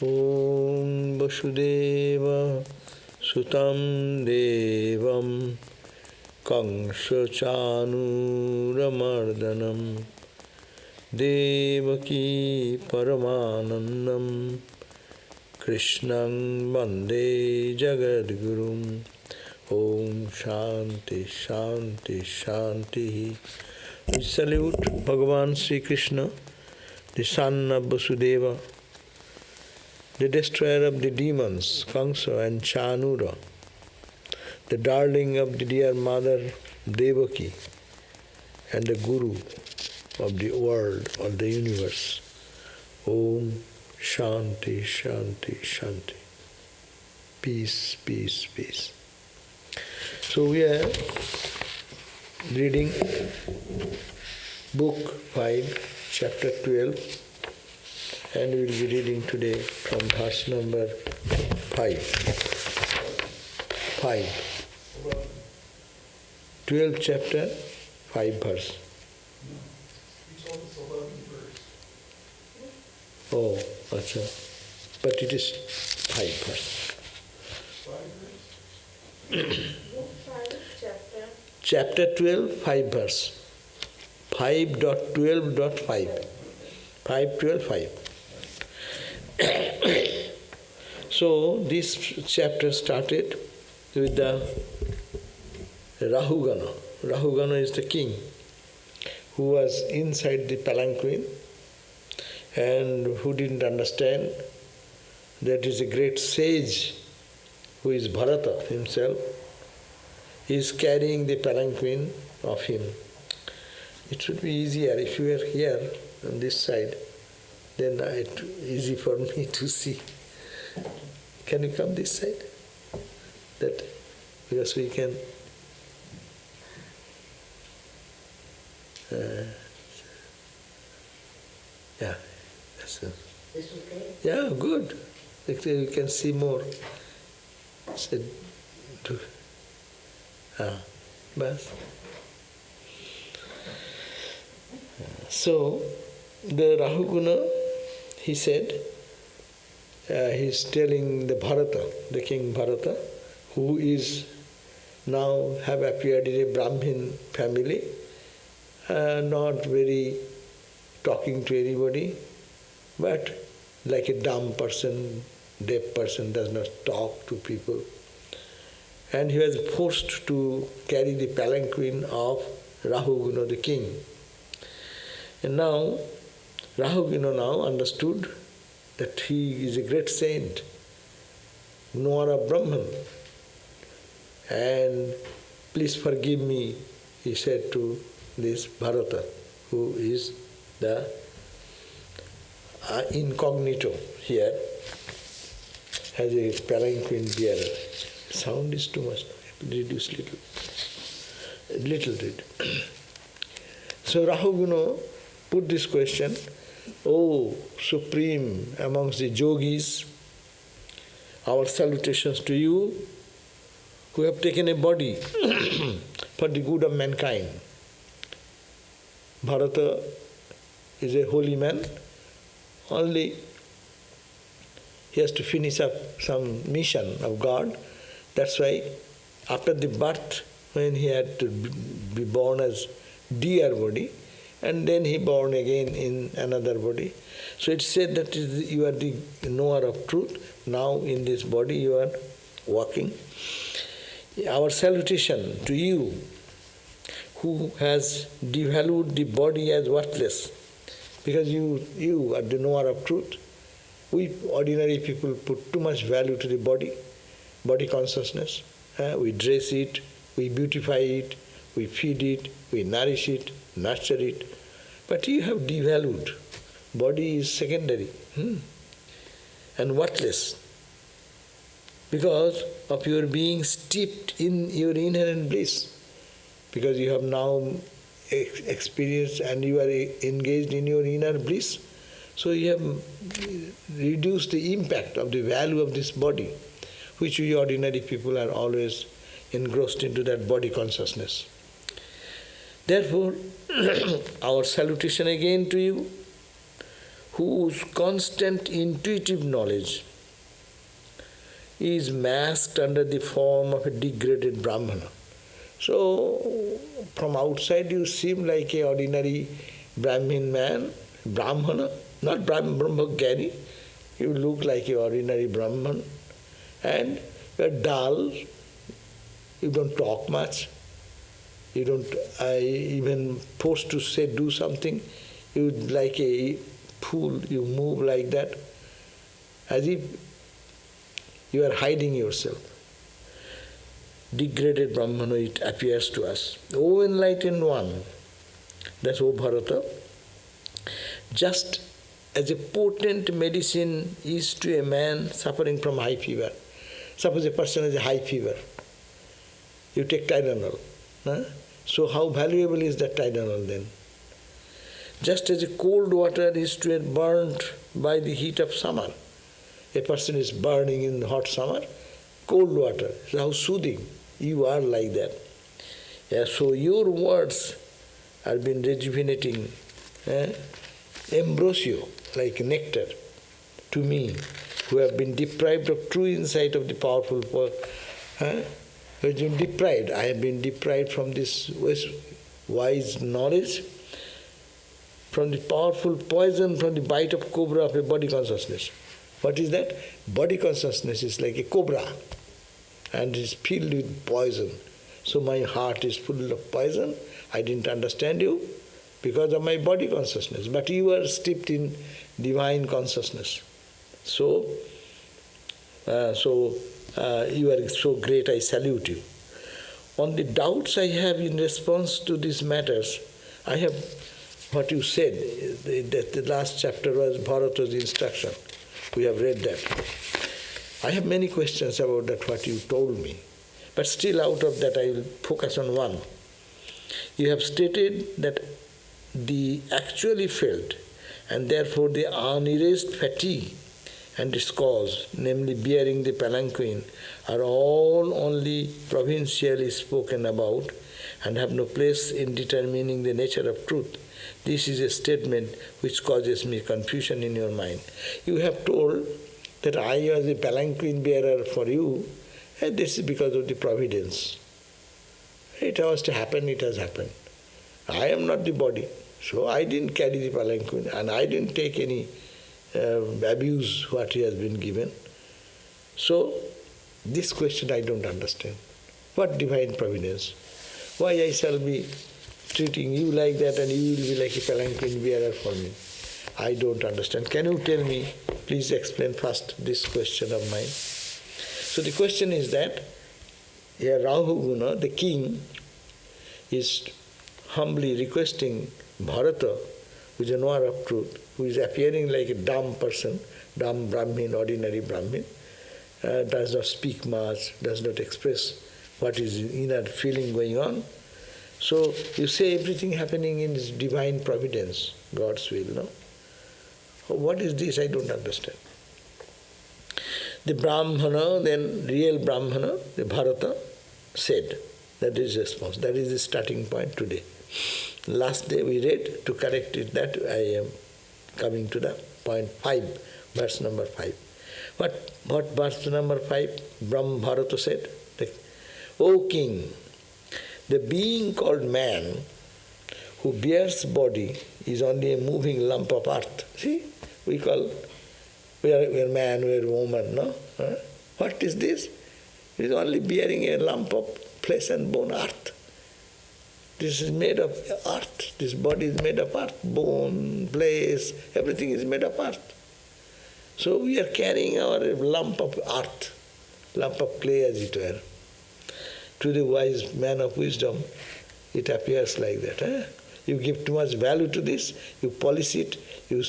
Om Vasudeva Sutam Devam Kamsa Chanuramardanam Devaki Paramanandam Krishnam Vande Jagadgurum. Om Shanti Shanti Shanti. We salute Bhagavan Sri Krishna, the son of Vasudeva, the destroyer of the demons, Kamsa and Chanura, the darling of the dear mother Devaki, and the Guru of the world or the universe. Om Shanti Shanti Shanti. Peace, peace, peace. So we are reading book 5, chapter 12, and we will be reading today from verse number 5. 12th chapter, 5 verse. Oh, acha. But it is 5 verse. Chapter 12, 5 verse. 5.12.5. 5.12.5. So this chapter started with the Rahugana. Rahugana is the king who was inside the palanquin and who didn't understand that is a great sage who is Bharata himself. He is carrying the palanquin of him. It should be easier if you were here on this side, then it's easy for me to see. Can you come this side? That because we can. Yeah, that's it. This okay? Yeah, good. Actually, you can see more. Said, bas. So, the Rahuguna, he said, he's telling the Bharata, the king Bharata, who is now have appeared in a Brahmin family, not very talking to anybody, but like a dumb person, deaf person does not talk to people. And he was forced to carry the palanquin of Rahuguna, the king. And now, Rahuguna now understood that he is a great saint, knower of Brahman. And please forgive me, he said to this Bharata, who is the incognito here, has a palanquin bearer. Sound is too much. Reduce little bit. So Rahuguna put this question, O Supreme amongst the yogis, our salutations to you who have taken a body for the good of mankind. Bharata is a holy man, only he has to finish up some mission of God. That's why after the birth, when he had to be born as deer body, and then he born again in another body. So it's said that you are the knower of truth. Now in this body you are walking. Our salutation to you who has devalued the body as worthless, because you are the knower of truth. We ordinary people put too much value to the body consciousness. We dress it, we beautify it, we feed it, we nourish it, nurture it. But you have devalued. Body is secondary and worthless because of your being steeped in your inherent bliss. Because you have now experienced and you are engaged in your inner bliss. So you have reduced the impact of the value of this body, which we ordinary people are always engrossed into that body consciousness. Therefore, our salutation again to you, whose constant intuitive knowledge is masked under the form of a degraded Brahmana. So, from outside you seem like an ordinary Brahmin man, Brahmana, not Brahmajnani. You look like an ordinary Brahman, and you are dull, you don't talk much, you don't even forced to say do something, you like a fool, you move like that, as if you are hiding yourself. Degraded Brahmana, it appears to us. O enlightened one, that's O Bharata, just as a potent medicine is to a man suffering from high fever. Suppose a person has a high fever, you take Tylenol. Huh? So how valuable is that Tylenol then? Just as a cold water is to a burnt by the heat of summer. A person is burning in hot summer, cold water. So how soothing. You are like that. Yeah, so your words have been rejuvenating, ambrosio, like nectar, to me, who have been deprived of true insight of the powerful who has been deprived. I have been deprived from this wise knowledge, from the powerful poison, from the bite of cobra of a body consciousness. What is that? Body consciousness is like a cobra, and is filled with poison. So my heart is full of poison. I didn't understand you because of my body consciousness. But you are steeped in divine consciousness. So you are so great, I salute you. On the doubts I have in response to these matters, I have what you said, that the last chapter was Bharata's instruction. We have read that. I have many questions about that, what you told me. But still out of that I will focus on one. You have stated that the actually felt and therefore the unerased fatigue and its cause, namely bearing the palanquin, are all only provincially spoken about and have no place in determining the nature of truth. This is a statement which causes me confusion in your mind. You have told that I was a palanquin bearer for you, and this is because of the providence. It has to happen, it has happened. I am not the body, so I didn't carry the palanquin, and I didn't take any abuse what he has been given. So, this question I don't understand. What divine providence? Why I shall be treating you like that and you will be like a palanquin bearer for me? I don't understand. Can you tell me, please explain first this question of mine. So the question is that here Rahuguna, the king, is humbly requesting Bharata, who is a knower of truth, who is appearing like a dumb person, dumb Brahmin, ordinary Brahmin, does not speak much, does not express what is inner feeling going on. So you say everything happening in this divine providence, God's will, no? What is this? I don't understand. The Brahmana, then real Brahmana, the Bharata, said, that is response, that is the starting point today. Last day we read, to correct it, that I am coming to the point 5, verse number 5. What verse number 5? Bharata said, O king, the being called man, who bears body, is only a moving lump of earth. See, we are man, we are woman, no? What is this? It is only bearing a lump of flesh and bone, earth. This is made of earth. This body is made of earth. Bone, flesh, everything is made of earth. So we are carrying our lump of earth, lump of clay as it were. To the wise man of wisdom, it appears like that. You give too much value to this, you polish it, you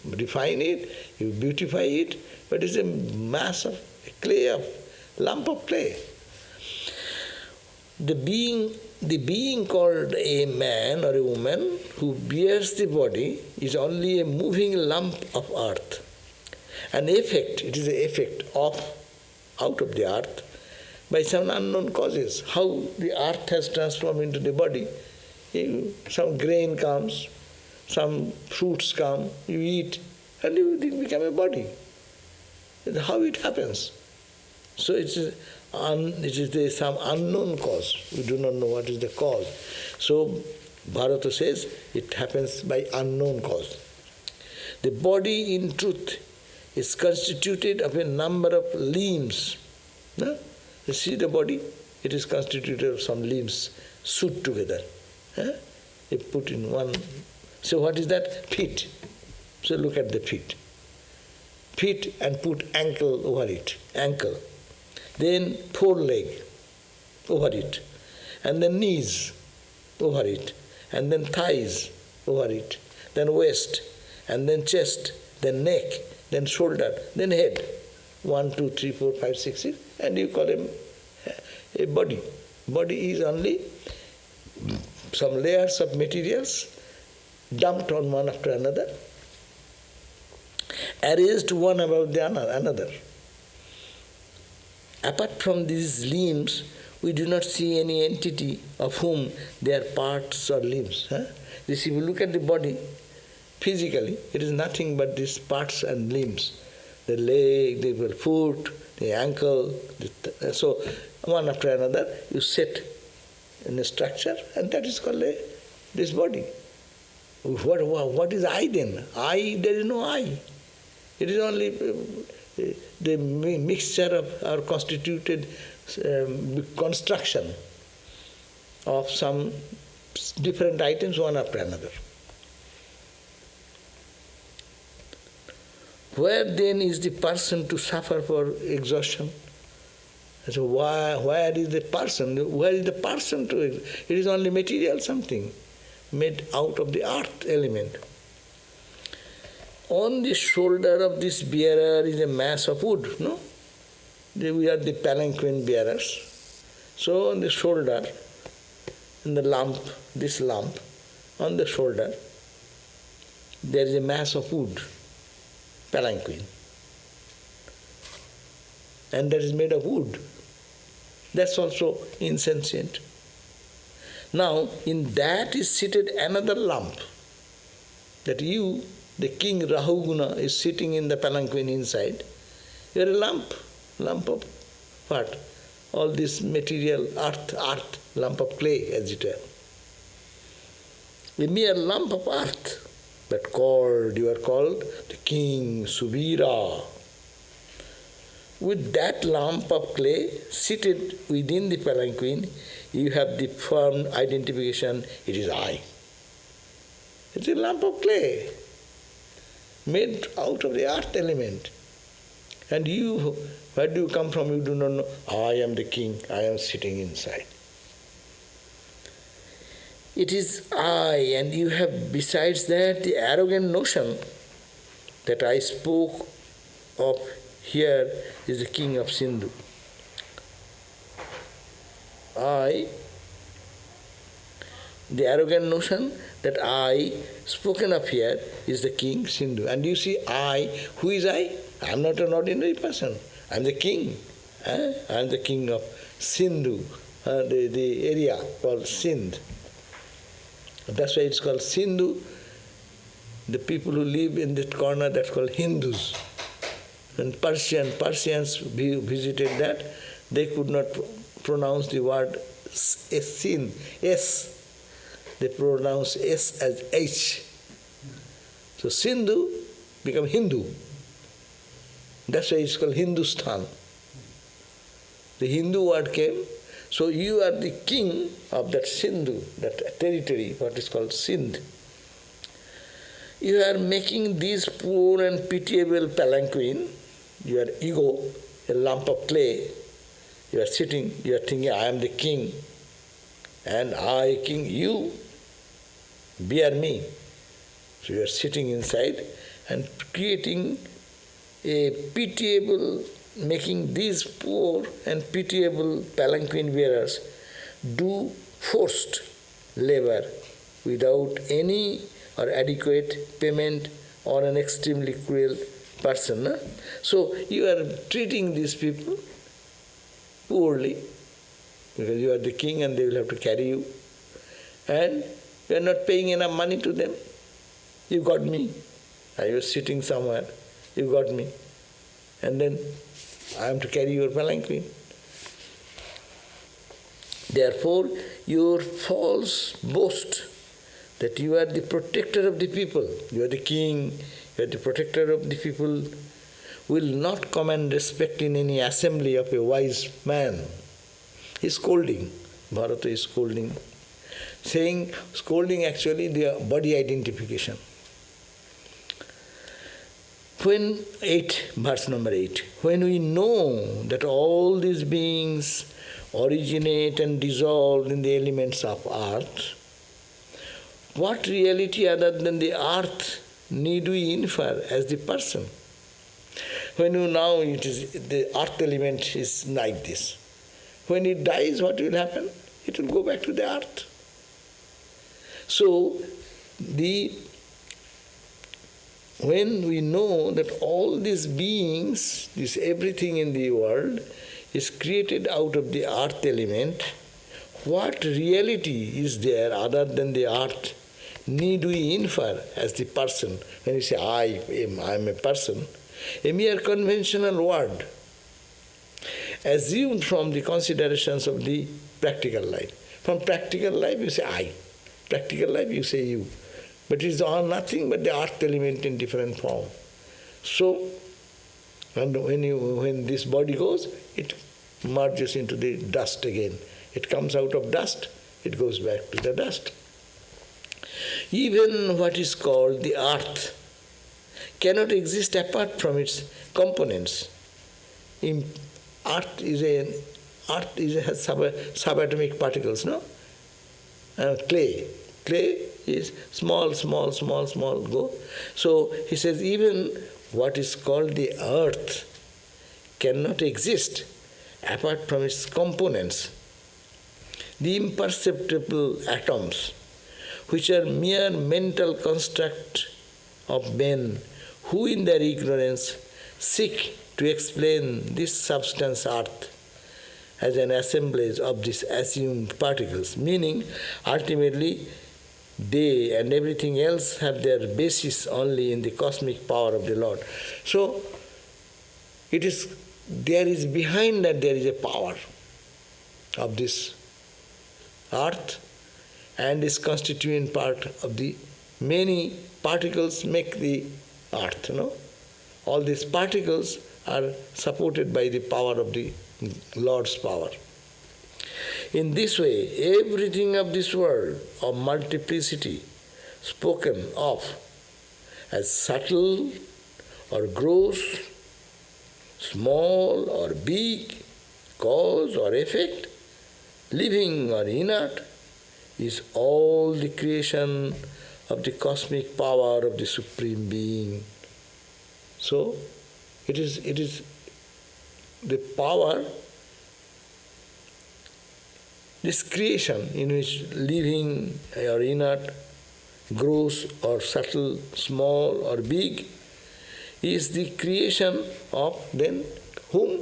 refine it, you beautify it, but it's a mass of clay, a lump of clay. The being called a man or a woman who bears the body is only a moving lump of earth. An effect, it is an effect of, out of the earth, by some unknown causes. How the earth has transformed into the body. Some grain comes, some fruits come, you eat, and you become a body. That's how it happens. So it is some unknown cause. We do not know what is the cause. So Bharata says it happens by unknown cause. The body in truth is constituted of a number of limbs. No? You see the body? It is constituted of some limbs sewed together. You put in one. So what is that? Feet. So look at the feet. Feet and put ankle over it. Ankle. Then foreleg over it. And then knees over it. And then thighs over it. Then waist. And then chest. Then neck. Then shoulder. Then head. 1, 2, 3, 4, 5, 6, 6. And you call him a body. Body is only some layers of materials dumped on one after another, arranged one above the another. Apart from these limbs, we do not see any entity of whom they are parts or limbs. This, if you look at the body, physically, it is nothing but these parts and limbs. The leg, the foot, the ankle, so one after another, you set in a structure, and that is called this body. What is I then? I, there is no I. It is only the mixture of our constituted construction of some different items one after another. Where then is the person to suffer for exhaustion? So where is the person? Where is the person to? It is only material something made out of the earth element. On the shoulder of this bearer is a mass of wood, no? We are the palanquin bearers. So on the shoulder, in the lump, this lump, on the shoulder, there is a mass of wood, palanquin. And that is made of wood. That's also insentient. Now, in that is seated another lump. That you, the king Rahuguna, is sitting in the palanquin inside. You are a lump of what? All this material, earth, lump of clay, as it were. A mere lump of earth, but you are called the king Subira. With that lump of clay seated within the palanquin, you have the firm identification, it is I. It's a lump of clay made out of the earth element. And you, where do you come from? You do not know. I am the king, I am sitting inside. It is I, and you have besides that the arrogant notion that I spoke of here is the king of Sindhu. The arrogant notion that I, spoken of here, is the king Sindhu. And you see I, who is I? I am not an ordinary person. I am the king. I am the king of Sindhu, the area called Sindh. That's why it's called Sindhu. The people who live in that corner, that's called Hindus. And Persians visited that, they could not pronounce the word Sindh, S. They pronounce S as H. So Sindhu become Hindu. That's why it's called Hindustan. The Hindu word came. So you are the king of that Sindhu, that territory, what is called Sindh. You are making this poor and pitiable palanquin, your ego, a lump of clay. You are sitting, you are thinking, I am the king, and I, king, you, bear me. So you are sitting inside and creating a pitiable, making these poor and pitiable palanquin bearers do forced labor without any or adequate payment or an extremely cruel person. No? So you are treating these people poorly because you are the king and they will have to carry you, and you are not paying enough money to them. You got me. I was sitting somewhere. You got me. And then I am to carry your palanquin. Therefore, your false boast that you are the protector of the people, you are the king, you are the protector of the people, will not command respect in any assembly of a wise man. He is scolding. Bharata is scolding. Scolding actually the body identification. Verse number 8. When we know that all these beings originate and dissolve in the elements of earth, what reality other than the earth need we infer as the person? When you know it is the earth element is like this. When it dies, what will happen? It will go back to the earth. So, when we know that all these beings, this everything in the world is created out of the earth element, what reality is there other than the earth need we infer as the person? When you say, I am a person, a mere conventional word, assumed from the considerations of the practical life. From practical life you say I, practical life you say you. But it is all nothing but the earth element in different form. So, and when this body goes, it merges into the dust again. It comes out of dust, it goes back to the dust. Even what is called the earth cannot exist apart from its components. Earth has subatomic particles, no? Clay is small, go. So he says even what is called the earth cannot exist apart from its components. The imperceptible atoms, which are mere mental construct of men who in their ignorance seek to explain this substance earth as an assemblage of these assumed particles, meaning ultimately they and everything else have their basis only in the cosmic power of the Lord. So there is behind that there is a power of this earth and this constituent part of the many particles make the earth, no? All these particles are supported by the power of the Lord's power. In this way, everything of this world of multiplicity spoken of as subtle or gross, small or big, cause or effect, living or inert, is all the creation of the cosmic power of the Supreme Being. So, it is the power, this creation in which living or inert, gross or subtle, small or big, is the creation of then whom?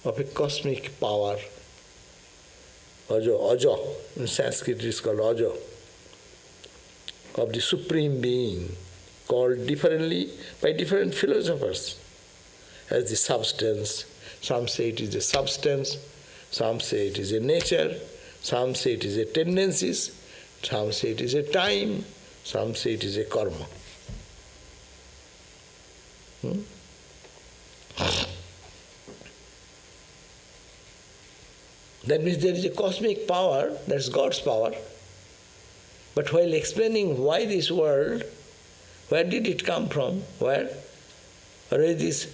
Of a cosmic power. Ajo, in Sanskrit it is called Ajo, of the Supreme Being, called differently by different philosophers as the substance. Some say it is a substance, some say it is a nature, some say it is a tendencies, some say it is a time, some say it is a karma. That means there is a cosmic power, that's God's power. But while explaining why this world, where did it come from? Where? Or is this?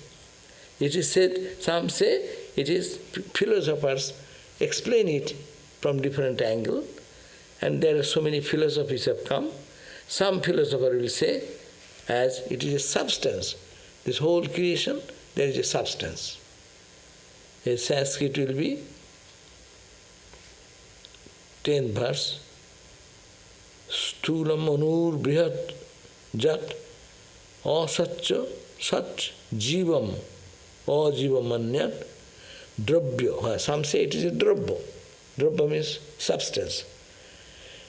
It is said, some say it is philosophers explain it from different angle, and there are so many philosophies have come. Some philosopher will say, as it is a substance, this whole creation, there is a substance. A Sanskrit will be 10th verse. Sthulam anur brihat jat asatcha sat jivam ajivamanyat drabya. Some say it is a drabya. Drabya means substance.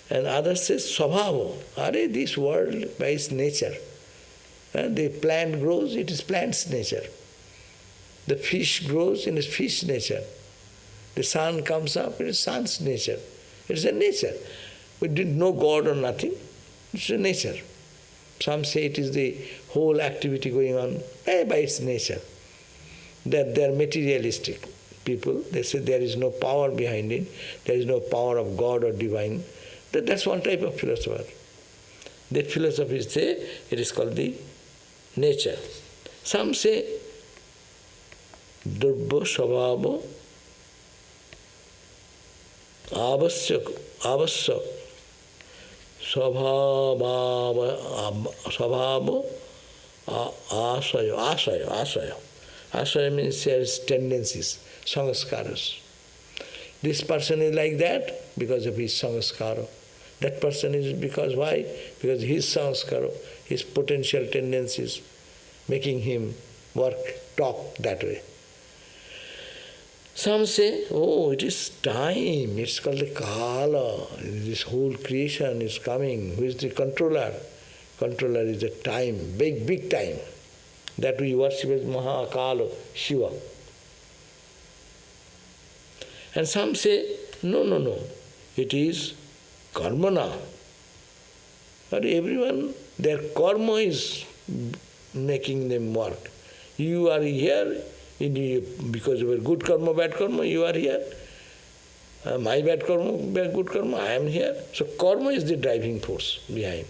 And others say Swabhava. Are this world by its nature. The plant grows, it is plant's nature. The fish grows in its fish nature. The sun comes up, it is sun's nature. It is a nature. We didn't know God or nothing. It's a nature. Some say it is the whole activity going on by its nature. That they are materialistic people. They say there is no power behind it. There is no power of God or divine. That's one type of philosopher. That philosophy say it is called the nature. Some say Durva Svabhava Avasyak Svabhava Asaya. Asaya means there is tendencies, sanskaras. This person is like that because of his sanskara. That person is because why? Because his sanskara, his potential tendencies, making him work, talk that way. Some say, oh, it is time, it's called the Kala, this whole creation is coming. Who is the controller? Controller is the time, big time. That we worship as Mahakala, Shiva. And some say, no, it is karmana. But everyone, their karma is making them work. You are here, because of a good karma, bad karma, you are here. My bad karma, good karma, I am here. So karma is the driving force behind.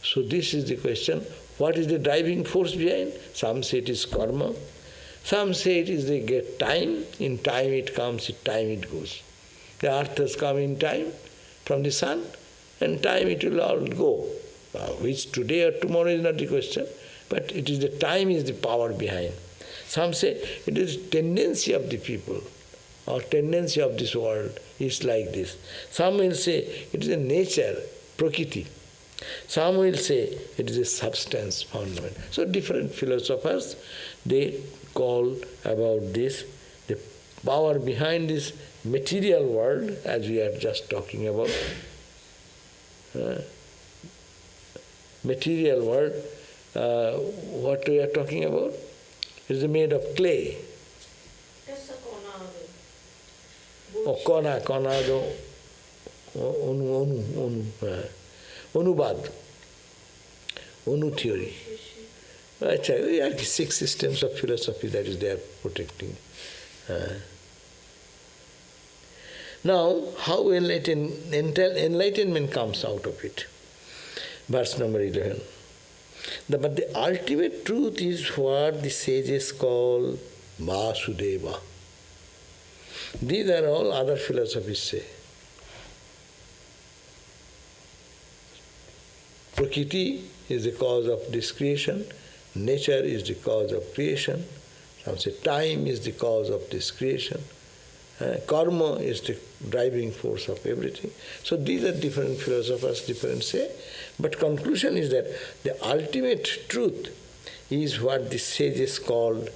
So this is the question, what is the driving force behind? Some say it is karma. Some say it is the time. In time it comes, in time it goes. The earth has come in time from the sun, and time it will all go. Which today or tomorrow is not the question, but it is the time is the power behind. Some say it is tendency of the people or tendency of this world is like this. Some will say it is a nature, prakriti. Some will say it is a substance, fundament. So different philosophers, they call about this, the power behind this material world, as we are just talking about. Material world, what we are talking about, is made of clay. Konado, Onubad, Onu theory. We have 6 systems of philosophy that is they are protecting. Now, how enlightenment comes out of it? Verse number 11. But the ultimate truth is what the sages call Vasudeva. These are all other philosophies say. Prakriti is the cause of this creation, nature is the cause of creation, some say time is the cause of this creation, karma is the driving force of everything. So these are different philosophers, different say, but conclusion is that the ultimate truth is what the sages called,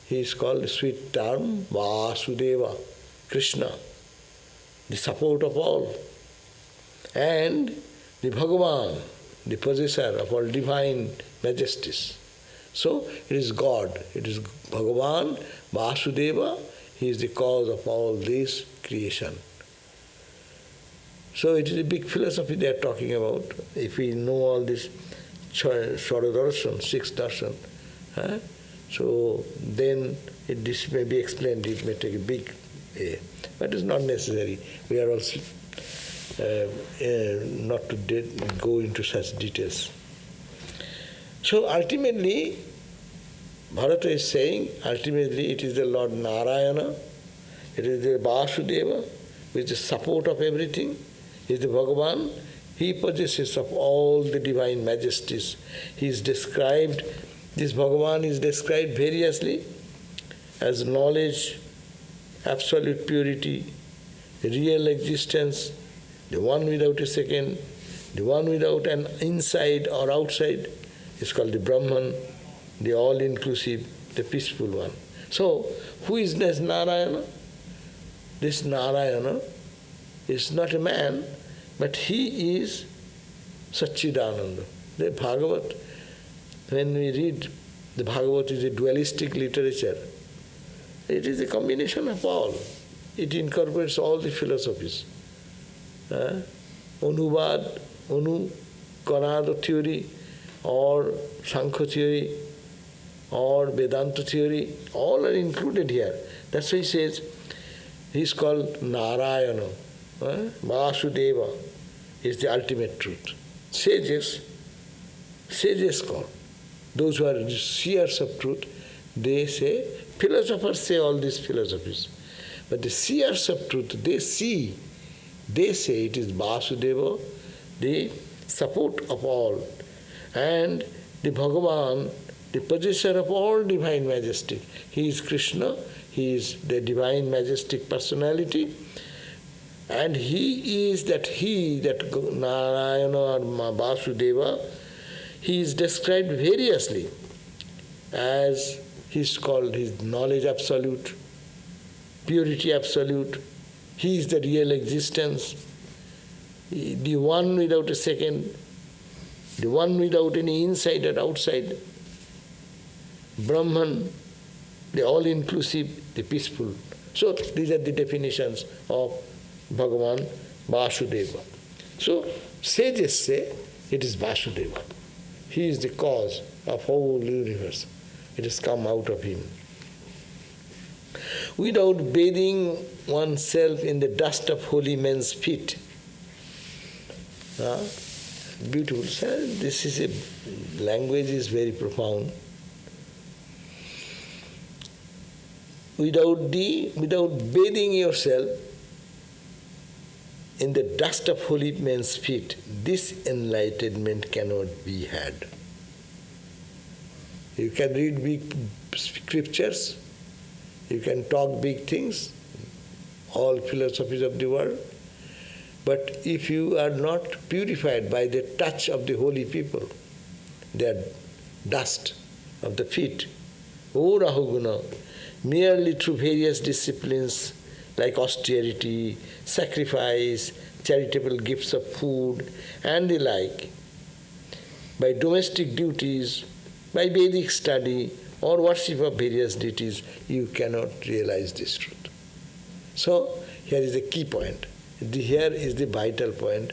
he is called the sweet term Vasudeva, Krishna, the support of all, and the Bhagavan, the possessor of all divine majesties. So it is God, it is Bhagavan, Vasudeva, he is the cause of all this creation. So it is a big philosophy they are talking about. If we know all this Shoradarshan, 6 darshan, so then this may be explained, it may take a big, but it's not necessary. We are also not to go into such details. So ultimately, Bharata is saying, ultimately it is the Lord Narayana, it is the Vasudeva, which is the support of everything, is the Bhagavan. He possesses of all the divine majesties. He is described, this Bhagavan is described variously as knowledge, absolute purity, real existence, the one without a second, the one without an inside or outside is called the Brahman, the all-inclusive, the peaceful one. So, who is this Narayana? This Narayana is not a man, But he is Satchidananda. The Bhagavat, when we read, the Bhagavat is a dualistic literature. It is a combination of all. It incorporates all the philosophies. Anuvad, Karada theory, or Sankhya theory, or Vedanta theory, all are included here. That's why he says, he's called Narayana. Vasudeva is the ultimate truth. Sages call. Those who are seers of truth, they say, philosophers say all these philosophies. But the seers of truth, they say it is Vasudeva, the support of all. And the Bhagavan, the possessor of all divine majesty. He is Krishna, he is the divine majestic personality, and he is that Narayana or Vasudeva, he is described variously as he is called his knowledge absolute, purity absolute, he is the real existence, the one without a second, the one without any inside or outside, Brahman, the all-inclusive, the peaceful. So these are the definitions of Bhagavan Vasudeva. So sages say it is Vasudeva. He is the cause of whole universe. It has come out of him. Without bathing oneself in the dust of holy men's feet. Beautiful. This is a language is very profound. Without bathing yourself in the dust of holy men's feet, this enlightenment cannot be had. You can read big scriptures, you can talk big things, all philosophies of the world, but if you are not purified by the touch of the holy people, their dust of the feet, O Rahuguna, merely through various disciplines like austerity, sacrifice, charitable gifts of food, and the like, by domestic duties, by Vedic study, or worship of various deities, you cannot realize this truth. So, here is the key point. Here is the vital point,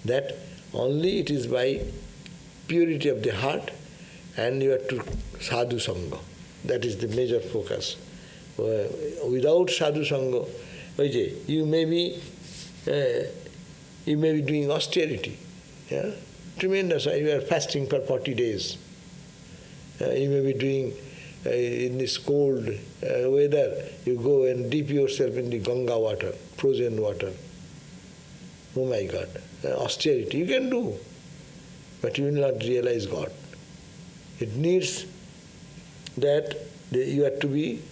that only it is by purity of the heart and you have to sadhu sangha. That is the major focus. Without sadhu sangha, you may be doing austerity, tremendous. You are fasting for 40 days. You may be doing in this cold weather. You go and dip yourself in the Ganga water, frozen water. Oh my God, austerity you can do, but you will not realize God. It needs that you have to be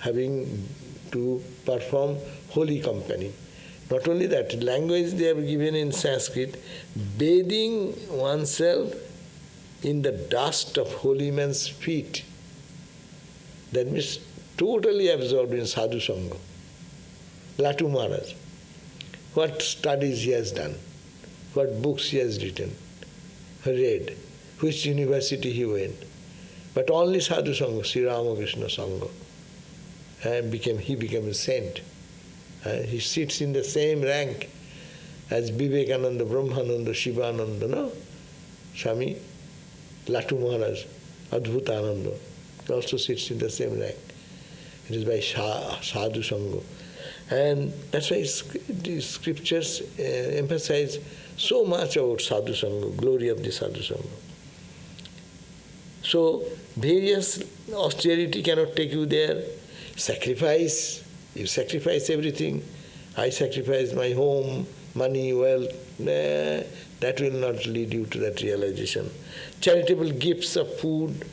having to perform holy company. Not only that, language they have given in Sanskrit, bathing oneself in the dust of holy men's feet. That means totally absorbed in sadhu sangha. Latu Maharaj, what studies he has done, what books he has written, read, which university he went, but only sadhu sangha, Sri Ramakrishna Sangha. And he became a saint. He sits in the same rank as Vivekananda, Brahmananda, Shivananda, no? Swami, Latu Maharaj, Adbhutananda, he also sits in the same rank. It is by sadhu sangha. And that's why the scriptures emphasize so much about sadhu sangha, glory of the sadhu sangha. So, various austerity cannot take you there. Sacrifice, you sacrifice everything. I sacrifice my home, money, wealth. That will not lead you to that realization. Charitable gifts of food,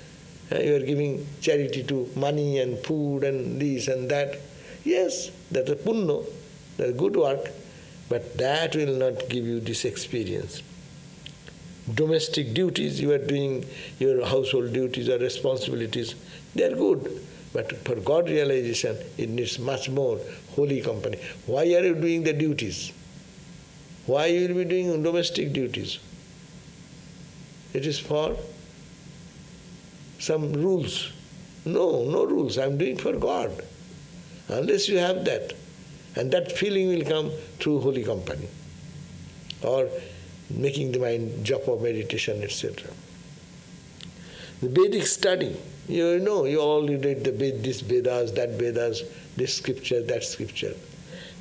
you are giving charity to money and food and this and that. Yes, that's a punno, that's good work, but that will not give you this experience. Domestic duties, you are doing your household duties or responsibilities, they are good. But for God realization, it needs much more holy company. Why are you doing the duties? Why you will be doing domestic duties? It is for some rules. No rules. I am doing for God. Unless you have that. And that feeling will come through holy company. Or making the mind japa, meditation, etc. The Vedic study, you know, you all read this Vedas, that Vedas, this scripture, that scripture,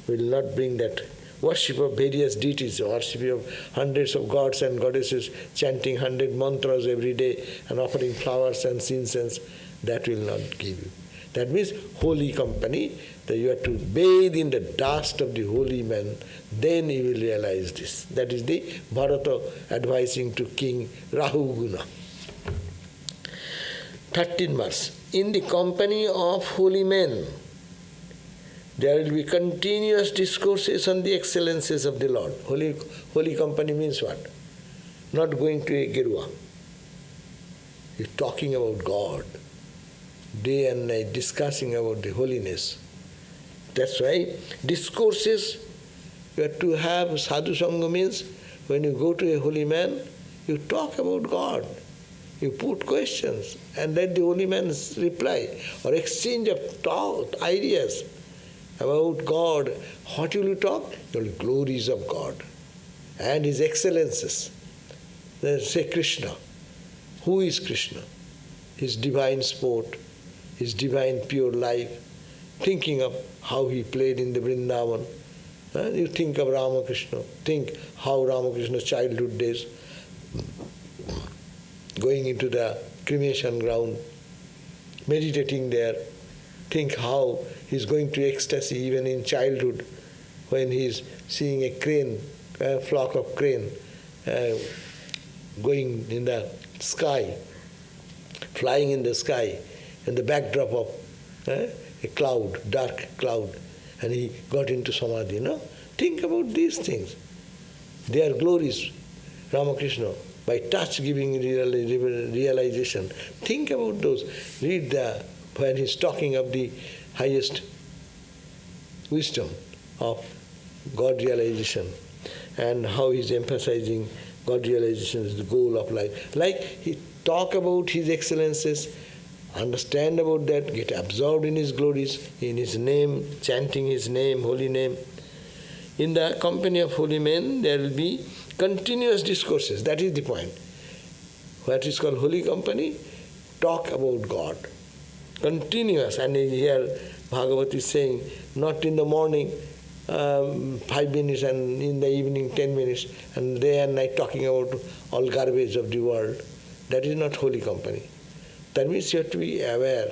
will not bring that worship of various deities, worship of hundreds of gods and goddesses, chanting 100 mantras every day and offering flowers and incense. That will not give you. That means holy company, that you have to bathe in the dust of the holy man, then you will realize this. That is the Bharata advising to King Rahuguna. 13th verse. In the company of holy men, there will be continuous discourses on the excellences of the Lord. Holy company means what? Not going to a Gerua. You're talking about God. Day and night discussing about the holiness. That's why discourses, you have to have sadhu sangha means when you go to a holy man, you talk about God. You put questions and let the holy man reply or exchange of thought, ideas about God. What will you talk? The glories of God and His excellences. Then say Krishna. Who is Krishna? His divine sport, His divine pure life, thinking of how He played in the Vrindavan. You think of Ramakrishna, think how Ramakrishna's childhood days, going into the cremation ground, meditating there, think how he's going to ecstasy even in childhood when he's seeing a crane, a flock of crane going in the sky, flying in the sky, and the backdrop of a cloud, dark cloud, and he got into samadhi. No? Think about these things. They are glories. Ramakrishna, by touch giving realization. Think about those. Read when he's talking of the highest wisdom of God realization and how he's emphasizing God realization is the goal of life. Like he talk about his excellences, understand about that, get absorbed in his glories, in his name, chanting his name, holy name. In the company of holy men, there will be continuous discourses. That is the point. What is called holy company? Talk about God. Continuous. And here Bhagavatam is saying, not in the morning, 5 minutes, and in the evening 10 minutes, and day and night talking about all garbage of the world. That is not holy company. That means you have to be aware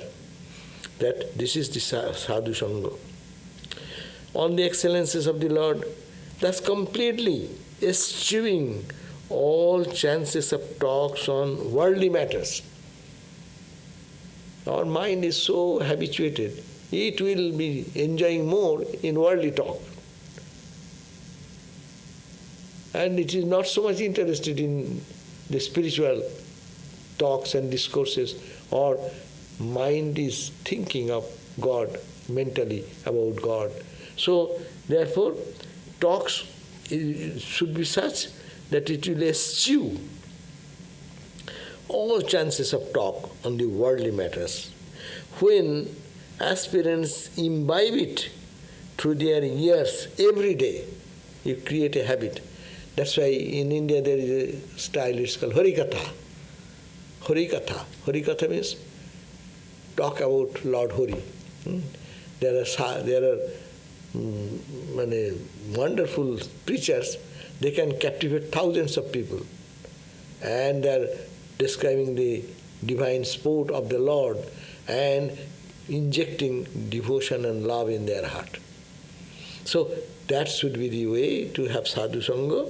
that this is the sadhu sangha. On the excellences of the Lord, thus completely eschewing all chances of talks on worldly matters. Our mind is so habituated, it will be enjoying more in worldly talk. And it is not so much interested in the spiritual talks and discourses, or mind is thinking of God, mentally about God. So, therefore, talks should be such that it will eschew all chances of talk on the worldly matters. When aspirants imbibe it through their years every day, you create a habit. That's why in India there is a style, it's called Harikatha. Harikatha. Harikatha means talk about Lord Hari. There are wonderful preachers, they can captivate thousands of people, and they are describing the divine sport of the Lord and injecting devotion and love in their heart. So that should be the way to have sadhu sangha.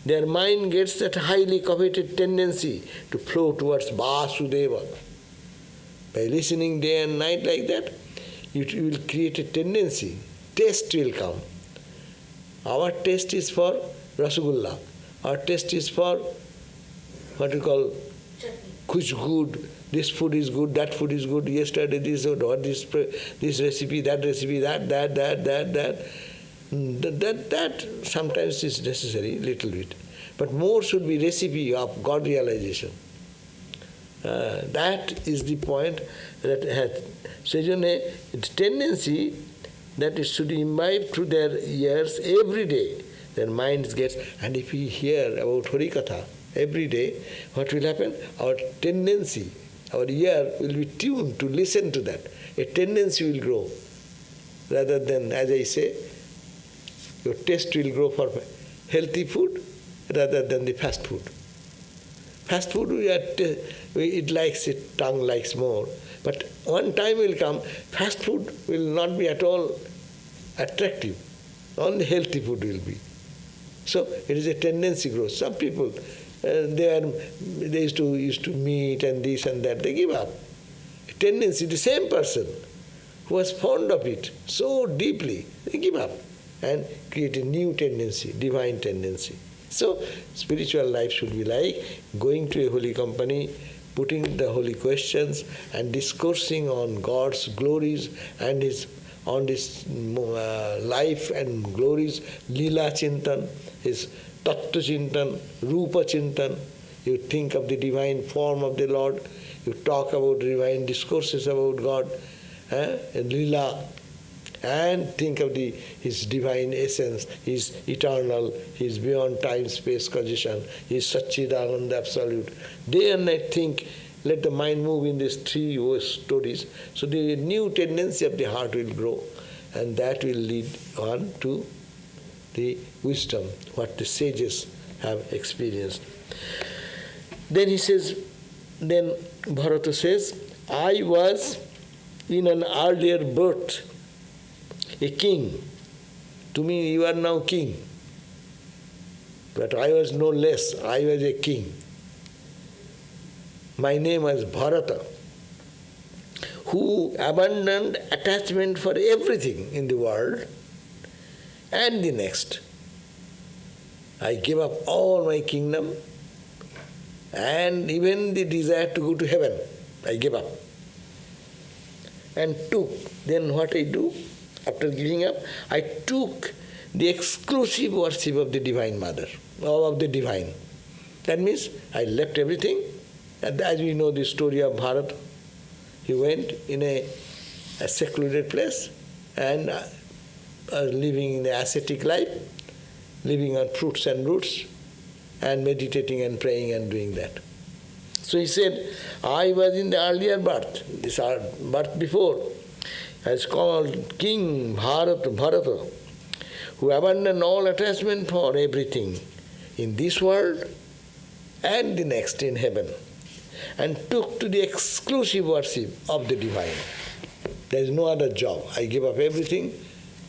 Their mind gets that highly coveted tendency to flow towards Vasudeva. By listening day and night like that, it will create a tendency. Taste will come. Our taste is for Rasagulla. Our taste is for what you call kuch good. This food is good, that food is good. Yesterday this recipe, that recipe, that. That sometimes is necessary, little bit. But more should be recipe of God realization. That is the point that has. So, it's tendency that it should imbibe through their ears every day. Their minds gets, and if we hear about Harikatha every day, what will happen? Our tendency, our ear will be tuned to listen to that. A tendency will grow. Rather than, as I say, your taste will grow for healthy food rather than the fast food. Fast food, it likes it, tongue likes more. But one time will come, fast food will not be at all attractive. Only healthy food will be. So it is a tendency growth. Some people, they used to meat and this and that, they give up. A tendency, the same person who was fond of it so deeply, they give up and create a new tendency, divine tendency. So spiritual life should be like going to a holy company, putting the holy questions and discoursing on God's glories and on his life and glories, Leela Chintan, his Tattva Chintan, Rupa Chintan. You think of the divine form of the Lord, you talk about divine discourses about God, and Leela, and think of his divine essence, his eternal, his beyond time, space, condition, his Satchidananda absolute. Day and night think, let the mind move in these three stories. So the new tendency of the heart will grow, and that will lead on to the wisdom, what the sages have experienced. Then he says, then Bharata says, I was in an earlier birth a king. To me, you are now king. But I was no less. I was a king. My name was Bharata, who abandoned attachment for everything in the world and the next. I gave up all my kingdom and even the desire to go to heaven. I gave up. And took, then what I do? After giving up, I took the exclusive worship of the Divine Mother, of the Divine. That means I left everything. And as we know the story of Bharata, he went in a secluded place and living in the ascetic life, living on fruits and roots, and meditating and praying and doing that. So he said, I was in the earlier birth, this birth before, as called King Bharata, who abandoned all attachment for everything in this world and the next in heaven, and took to the exclusive worship of the Divine. There is no other job. I give up everything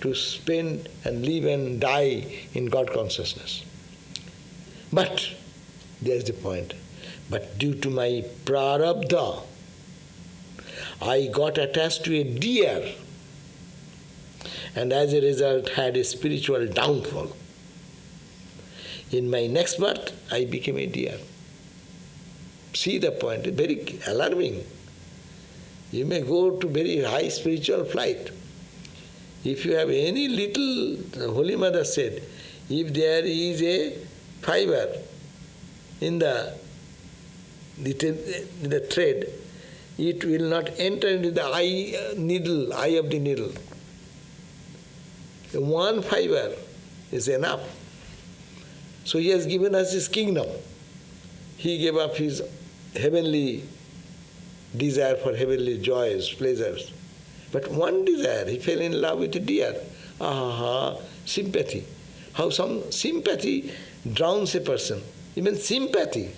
to spend and live and die in God consciousness. But, there's the point, but due to my prarabdha, I got attached to a deer, and as a result had a spiritual downfall. In my next birth, I became a deer. See the point, very alarming. You may go to very high spiritual flight. If you have any little, the Holy Mother said, if there is a fiber in the thread, it will not enter into the eye of the needle. One fiber is enough. So he has given us his kingdom. He gave up his heavenly desire for heavenly joys, pleasures. But one desire, he fell in love with a deer. Sympathy. How some sympathy drowns a person. Even sympathy,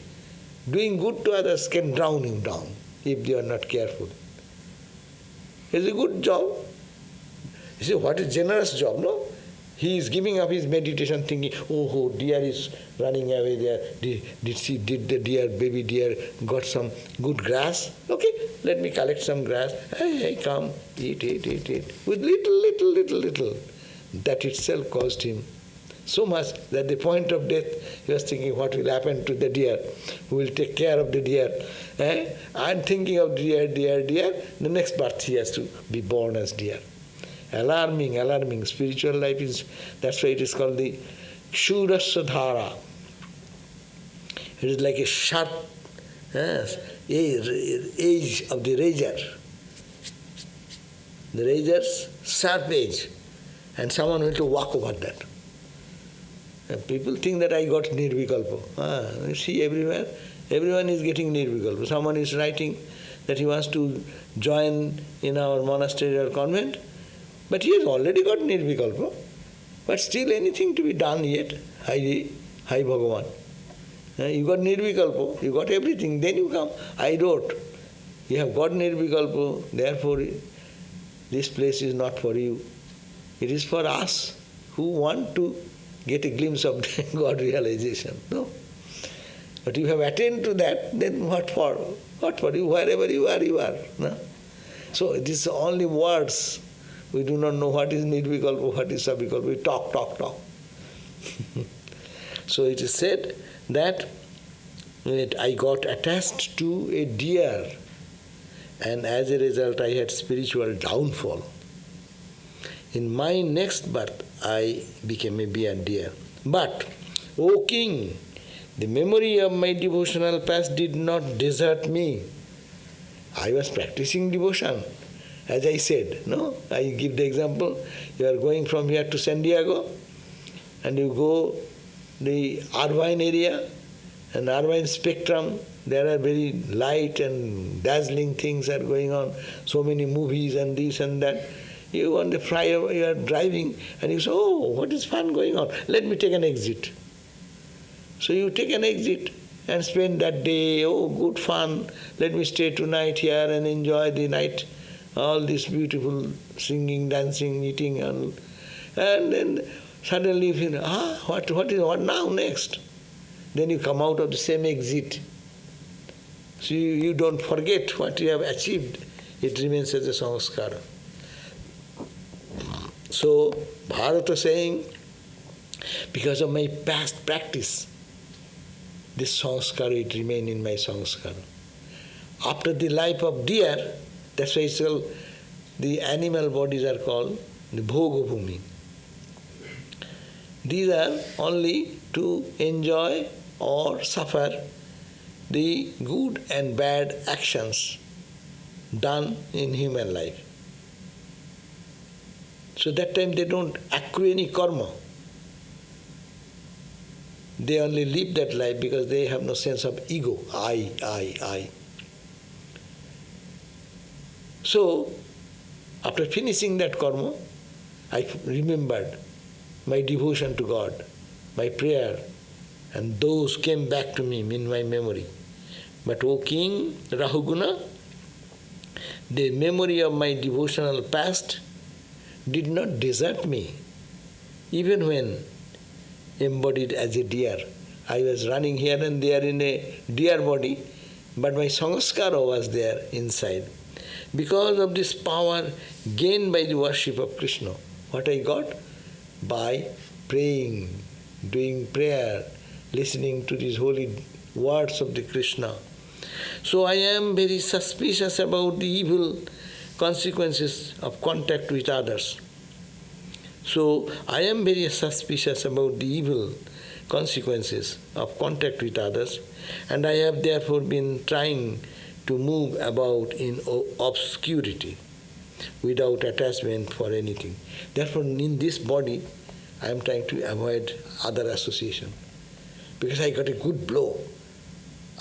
doing good to others, can drown him down if they are not careful. It's a good job. You see, what a generous job, no? He is giving up his meditation thinking, oh, deer is running away there. Did the deer, baby deer, got some good grass? Okay, let me collect some grass. Hey, come, eat. With little. That itself caused him so much that the point of death, he was thinking what will happen to the deer, who will take care of the deer. I'm thinking of deer. The next birth he has to be born as deer. Alarming. Spiritual life is, that's why it is called the Kshurasya Dhara. It is like a sharp edge of the razor. The razor's sharp edge. And someone will to walk over that. And people think that I got nirvikalpa. You see everywhere, everyone is getting nirvikalpa. Someone is writing that he wants to join in our monastery or convent, but he has already got nirvikalpa. But still anything to be done yet. Hi Bhagavan. You got nirvikalpa, you got everything, then you come. I wrote, you have got nirvikalpa, therefore this place is not for you. It is for us who want to get a glimpse of God realization. No? But you have attained to that, then what for? What for you? Wherever you are, you are. No? So it is only words. We do not know what is nirvikalpa, what is savikalpa. We talk. So it is said that I got attached to a deer, and as a result I had spiritual downfall. In my next birth I became a deer. But, O king, the memory of my devotional past did not desert me. I was practicing devotion, as I said. No, I give the example. You are going from here to San Diego, and you go the Irvine area, and Irvine spectrum, there are very light and dazzling things are going on, so many movies and this and that. You on the flyover, you are driving, and you say, oh, what is fun going on? Let me take an exit. So you take an exit and spend that day, oh, good fun, let me stay tonight here and enjoy the night, all this beautiful singing, dancing, eating, and then suddenly you feel, what now, next? Then you come out of the same exit. So you don't forget what you have achieved. It remains as a sanskara. So Bharata saying, because of my past practice, this sanskara, it remained in my sanskara. After the life of deer, that's why it's called, the animal bodies are called the bhoga bhumi. These are only to enjoy or suffer the good and bad actions done in human life. So that time they don't accrue any karma. They only live that life because they have no sense of ego, I. So, after finishing that karma, I remembered my devotion to God, my prayer, and those came back to me in my memory. But O King Rahuguna, the memory of my devotional past did not desert me, even when embodied as a deer. I was running here and there in a deer body, but my sanskara was there inside. Because of this power gained by the worship of Krishna, what I got? By praying, doing prayer, listening to these holy words of the Krishna. So I am very suspicious about the evil consequences of contact with others. So I am very suspicious about the evil consequences of contact with others, and I have therefore been trying to move about in obscurity without attachment for anything. Therefore, in this body, I am trying to avoid other association because I got a good blow.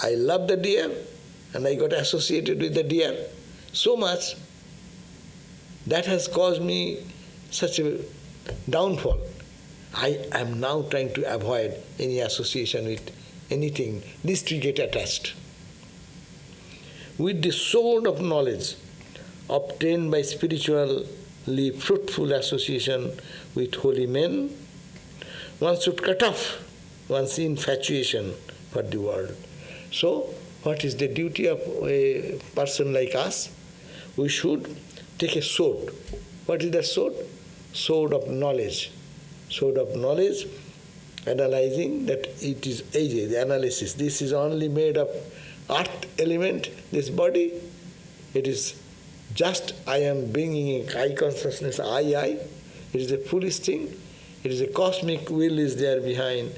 I love the deer and I got associated with the deer so much that has caused me such a downfall. I am now trying to avoid any association with anything, lest we get attached. With the sword of knowledge obtained by spiritually fruitful association with holy men, one should cut off one's infatuation for the world. So, what is the duty of a person like us? We should take a sword. What is that sword? Sword of knowledge. Sword of knowledge, analyzing that it is age, the analysis. This is only made of earth element, this body. It is Just I am bringing a I consciousness, I. It is a foolish thing. It is a cosmic will is there behind.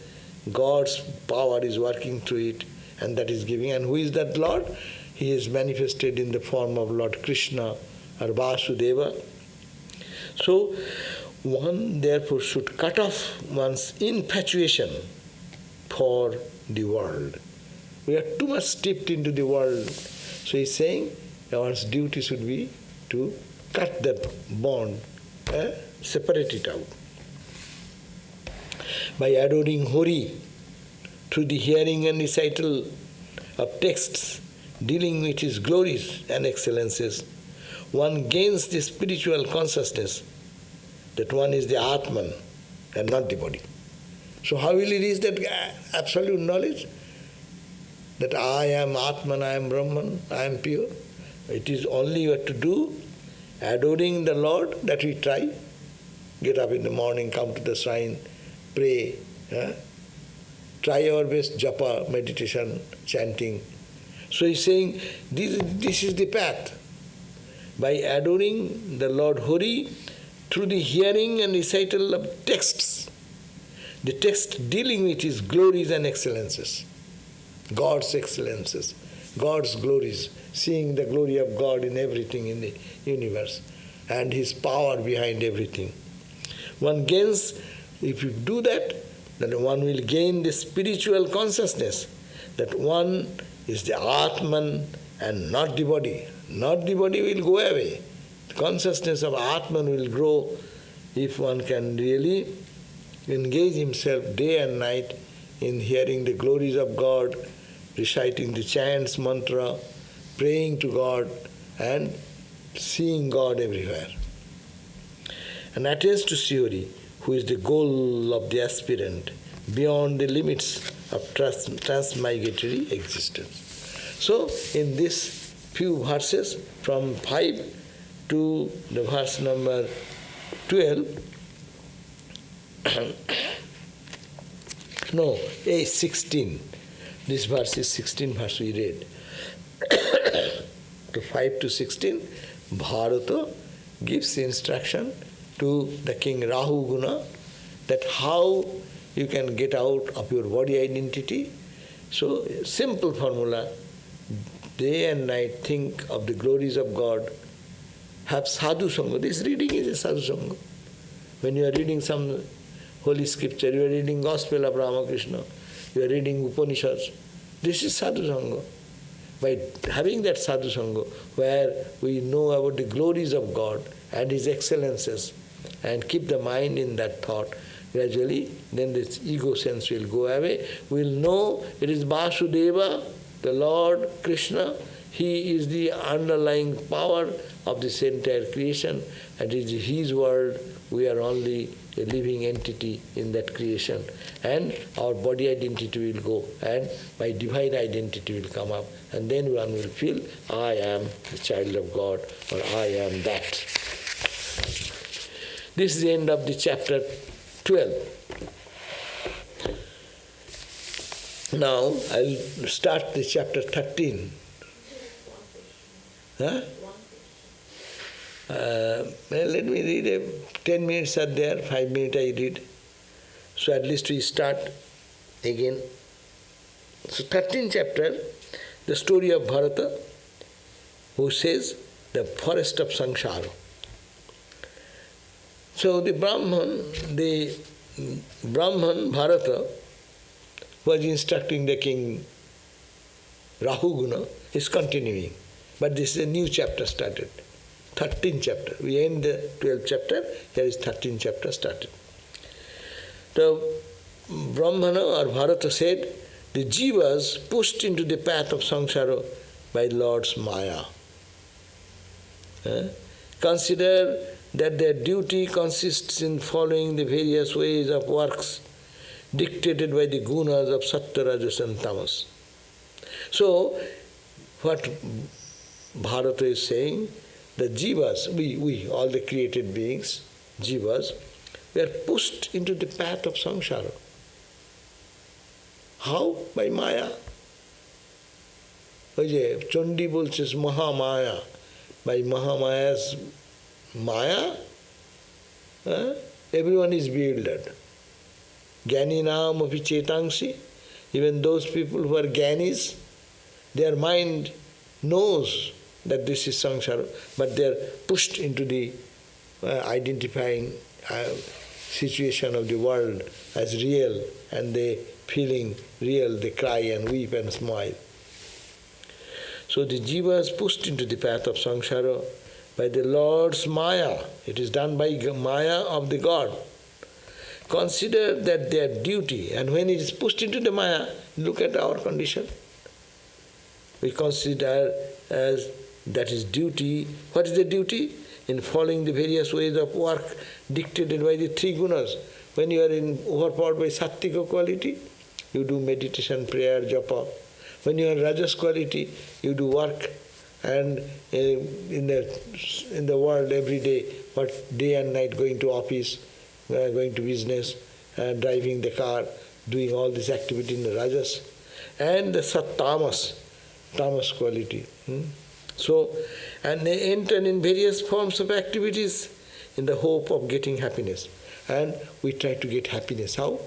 God's power is working through it, and that is giving. And who is that Lord? He is manifested in the form of Lord Krishna or Vasudeva. So, one therefore should cut off one's infatuation for the world. We are too much steeped into the world. So he's saying one's duty should be to cut that bond, separate it out. By adoring Hori through the hearing and recital of texts dealing with his glories and excellences, one gains the spiritual consciousness that one is the Atman and not the body. So how will he reach that absolute knowledge? That I am Atman, I am Brahman, I am pure. It is only you have to do, adoring the Lord, that we try. Get up in the morning, come to the shrine, pray. Try our best, japa, meditation, chanting. So he's saying, this is the path. By adoring the Lord Hori through the hearing and recital of texts, the text dealing with his glories and excellences, God's excellences, God's glories, seeing the glory of God in everything in the universe and his power behind everything. One gains, if you do that, then one will gain the spiritual consciousness that one is the Atman and not the body. Not the body will go away. The consciousness of Atman will grow if one can really engage himself day and night in hearing the glories of God, reciting the chants, mantra, praying to God, and seeing God everywhere. And attains to Sri, who is the goal of the aspirant, beyond the limits of transmigratory existence. So, in these few verses, from 5 to the verse number 12, 16. This verse is 16 verse we read. To 5 to 16, Bharata gives instruction to the king Rahu Guna that how you can get out of your body identity. So, simple formula, day and night think of the glories of God, have sadhu sangha. This reading is a sadhu sangha. When you are reading some holy scripture, you are reading Gospel of Ramakrishna, you are reading Upanishads, this is sadhu sangha. By having that sadhu sangha, where we know about the glories of God and His excellences, and keep the mind in that thought, gradually then this ego sense will go away. We will know it is Vasudeva, the Lord Krishna. He is the underlying power of this entire creation, and it is His world. We are only a living entity in that creation, and our body identity will go, and my divine identity will come up, and then one will feel, I am the child of God, or I am that. This is the end of the chapter 12. Now I'll start the chapter 13. Let me read 10 minutes are there, 5 minutes I read. So at least we start again. So 13th chapter, the story of Bharata, who says the forest of Samsara. So the Brahman Bharata was instructing the king Rahuguna, is continuing. But this is a new chapter started. 13th chapter. We end the 12th chapter, here is 13th chapter started. The Brahmana or Bharata said, the jivas pushed into the path of samsara by Lord's Maya. Consider that their duty consists in following the various ways of works dictated by the gunas of Sattva, Rajas and Tamas. So, what Bharata is saying, the jivas, we, all the created beings, jivas, we are pushed into the path of samsara. How? By Maya. ওই যে চণ্ডী বলছিস Mahamaya, by Mahamaya's Maya, everyone is bewildered. Jnaninam api chetangsi, even those people who are jnanis, their mind knows that this is samsara, but they are pushed into the identifying situation of the world as real, and they feeling real, they cry and weep and smile. So the jiva is pushed into the path of samsara by the Lord's Maya. It is done by Maya of the God. Consider that their duty, and when it is pushed into the Maya, look at our condition. We consider as that is duty. What is the duty? In following the various ways of work dictated by the three gunas. When you are overpowered by sattvika quality, you do meditation, prayer, japa. When you are rajas quality, you do work, and in the world every day, day and night, going to office, going to business, driving the car, doing all this activity in the rajas, and the tamas quality. So, and they enter in various forms of activities in the hope of getting happiness. And we try to get happiness. How?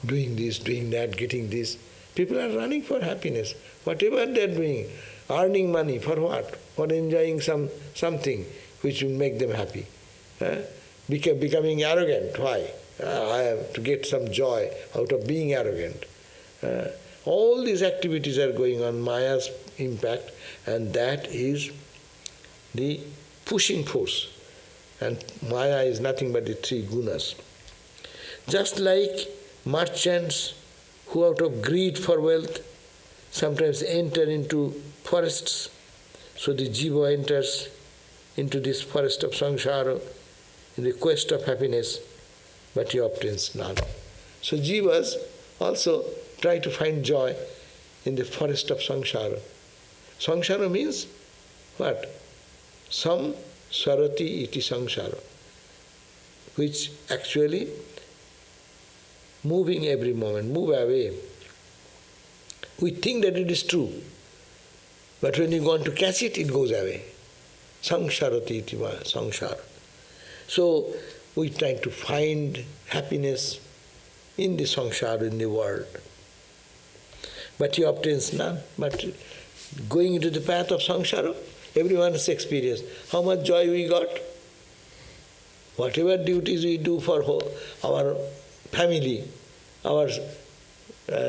Doing this, doing that, getting this. People are running for happiness. Whatever they are doing, earning money, for what? For enjoying something which will make them happy. Becoming arrogant. Why? I have to get some joy out of being arrogant. All these activities are going on, Maya's impact, and that is the pushing force. And Maya is nothing but the three gunas. Just like merchants who out of greed for wealth sometimes enter into forests, so the jiva enters into this forest of samsara in the quest of happiness, but he obtains none. So jivas also try to find joy in the forest of samsara. Samsara means what? Sarati iti samsara, which actually moving every moment, move away. We think that it is true, but when you go on to catch it, it goes away. Samsarati iti samsara. So we try to find happiness in the samsara, in the world. But he obtains none. But going into the path of samsara, everyone has experienced how much joy we got. Whatever duties we do for our family, our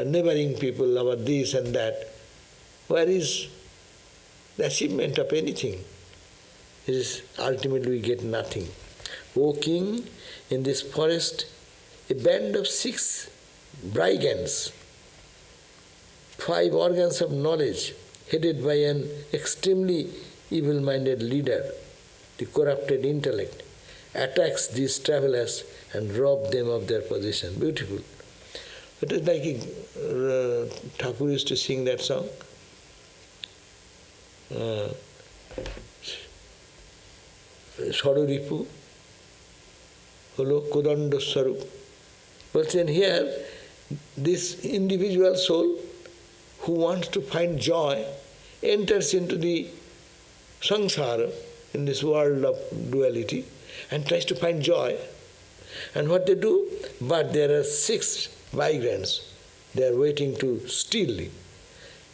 neighboring people, our this and that, where is the achievement of anything? It is ultimately we get nothing. O king, in this forest, a band of 6 brigands, 5 organs of knowledge, headed by an extremely evil-minded leader, the corrupted intellect, attacks these travelers and robs them of their possession. Beautiful. It is like Thakur used to sing that song. Saroripu, Holo Kodanda Sarup. But then here, this individual soul who wants to find joy enters into the samsara, in this world of duality, and tries to find joy. And what they do? But there are 6 migrants. They are waiting to steal it.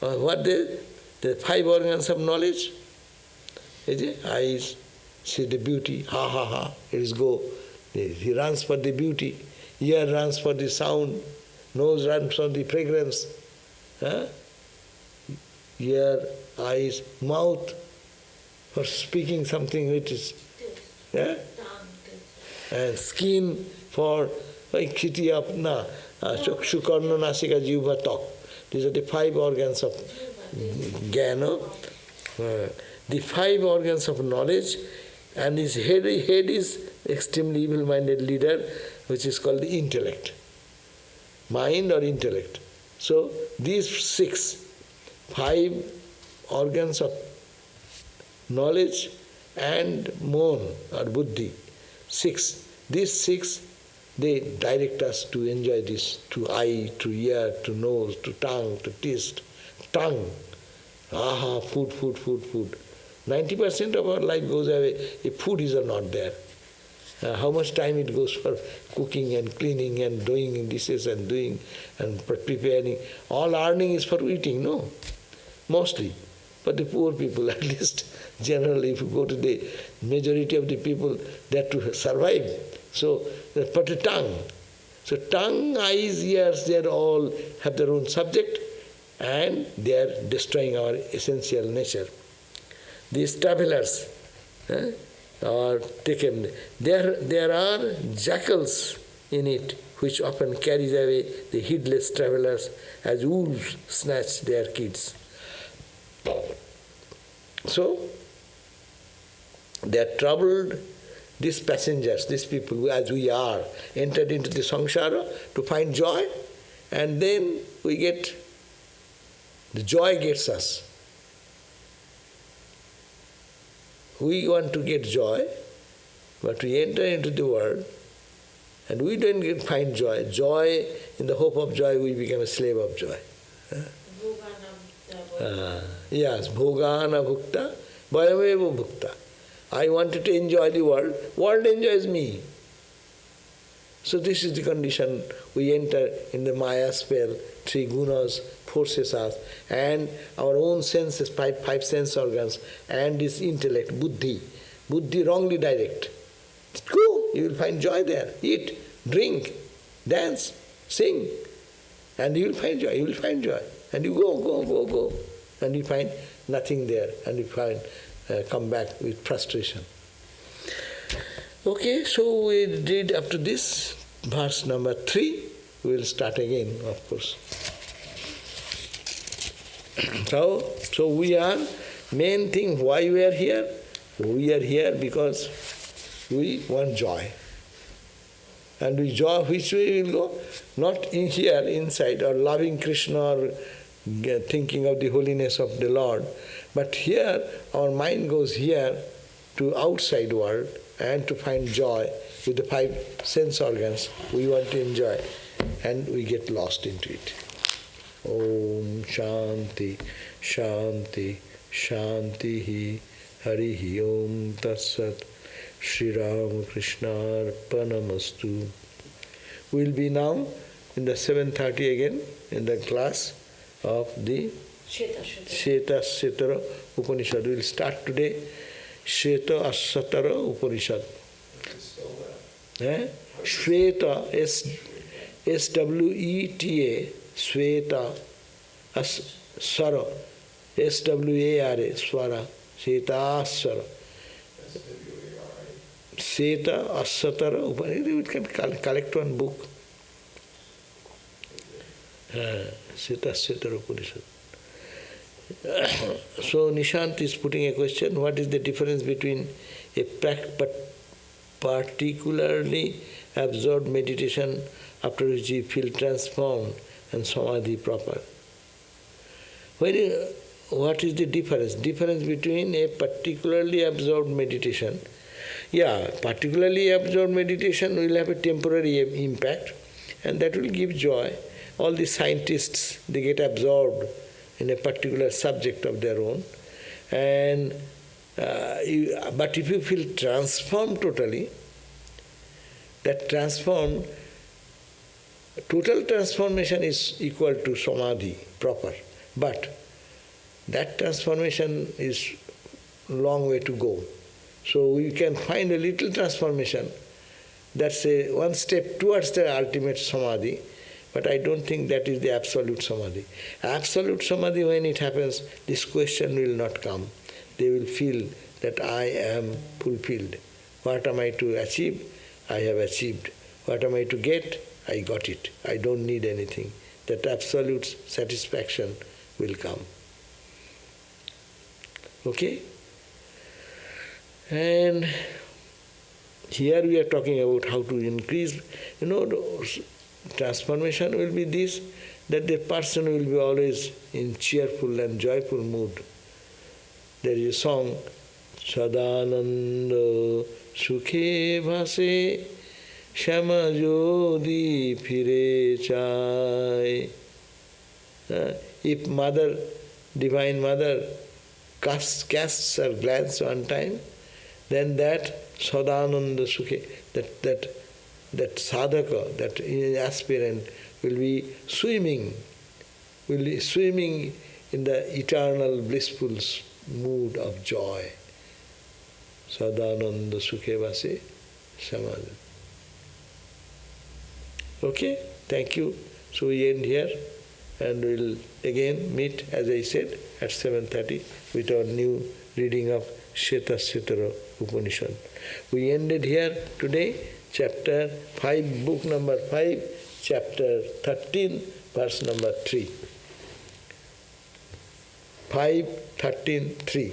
What they? The 5 organs of knowledge. Is it? Eyes, see the beauty, ha ha ha, it is go. He runs for the beauty, ear runs for the sound, nose runs for the fragrance, ear, eyes, mouth for speaking something which is, and skin for khiti apna, chakshukarna nasika jivha tok. These are the 5 organs of jnana, the 5 organs of knowledge, and his head is extremely evil-minded leader, which is called the intellect. Mind or intellect. So these 5 organs of knowledge and mon or buddhi, 6. These 6, they direct us to enjoy this, to eye, to ear, to nose, to tongue, to taste. Tongue, aha, food, food, food, food. 90% of our life goes away if food is not there. How much time it goes for cooking and cleaning and doing dishes and doing and preparing. All earning is for eating, no? Mostly. But the poor people, at least generally, if you go to the majority of the people, they have to survive. So, but the tongue. So tongue, eyes, ears, they all have their own subject and they are destroying our essential nature. These travelers are taken. There are jackals in it which often carries away the heedless travelers as wolves snatch their kids. So, they are troubled, these passengers, these people, as we are, entered into the samsara to find joy, and then we get, the joy gets us. We want to get joy, but we enter into the world, and we don't find joy. Joy, in the hope of joy, we become a slave of joy. Yes, bhogana bhukta, vayameva bhukta. I wanted to enjoy the world enjoys me. So this is the condition. We enter in the Maya spell, three gunas forces us, and our own senses, five sense organs, and this intellect, buddhi. Buddhi wrongly direct. Go, you will find joy there. Eat, drink, dance, sing, and you will find joy, you will find joy. And you go, and you find nothing there, and you find come back with frustration. Okay, so we did up to this, verse number 3. We will start again, of course. So we are, main thing why we are here? We are here because we want joy. And we joy, which way we will go? Not in here, inside, or loving Krishna, or thinking of the holiness of the Lord. But here, our mind goes here to outside world and to find joy with the 5 sense organs. We want to enjoy, and we get lost into it. Om Shanti, Shanti, Shanti, Harihi Om Tatsat, Sri Ram Krishna Arpanamastu. We will be now in the 7:30 again in the class of the Sheta Asatara Upanishad. We will start today Sheta Asatara Upanishad. Shweta, S-W-E-T-A, Sweta, Asara, S-W-A-R-A, Swara, Sheta Asara. Sheta Asatara Upanishad. We can collect one book. Sheta Asatara Upanishad. So Nishant is putting a question, what is the difference between a particularly absorbed meditation after which you feel transformed and samadhi proper? What is the difference? Difference between a particularly absorbed meditation. Yeah, particularly absorbed meditation will have a temporary impact and that will give joy. All the scientists, they get absorbed in a particular subject of their own. And but if you feel transformed totally, that total transformation is equal to samadhi proper. But that transformation is a long way to go. So we can find a little transformation. That's one step towards the ultimate samadhi. But I don't think that is the absolute samadhi. Absolute samadhi, when it happens, this question will not come. They will feel that I am fulfilled. What am I to achieve? I have achieved. What am I to get? I got it. I don't need anything. That absolute satisfaction will come. Okay? And here we are talking about how to increase, transformation will be this, that the person will be always in cheerful and joyful mood. There is a song, Sadananda Sukhe Bhase Shama Jodi Phire Chai. If Mother, Divine Mother, casts her glance one time, then that Sadananda Sukhe, that sadhaka, that aspirant will be swimming in the eternal blissful mood of joy. Sadananda Sukhe Vase Samadhi. Okay, thank you. So we end here and we'll again meet, as I said, at 7:30 with our new reading of Shvetashvatara Upanishad. We ended here today, chapter 5, book number 5, chapter 13, verse number 3. 5:13:3.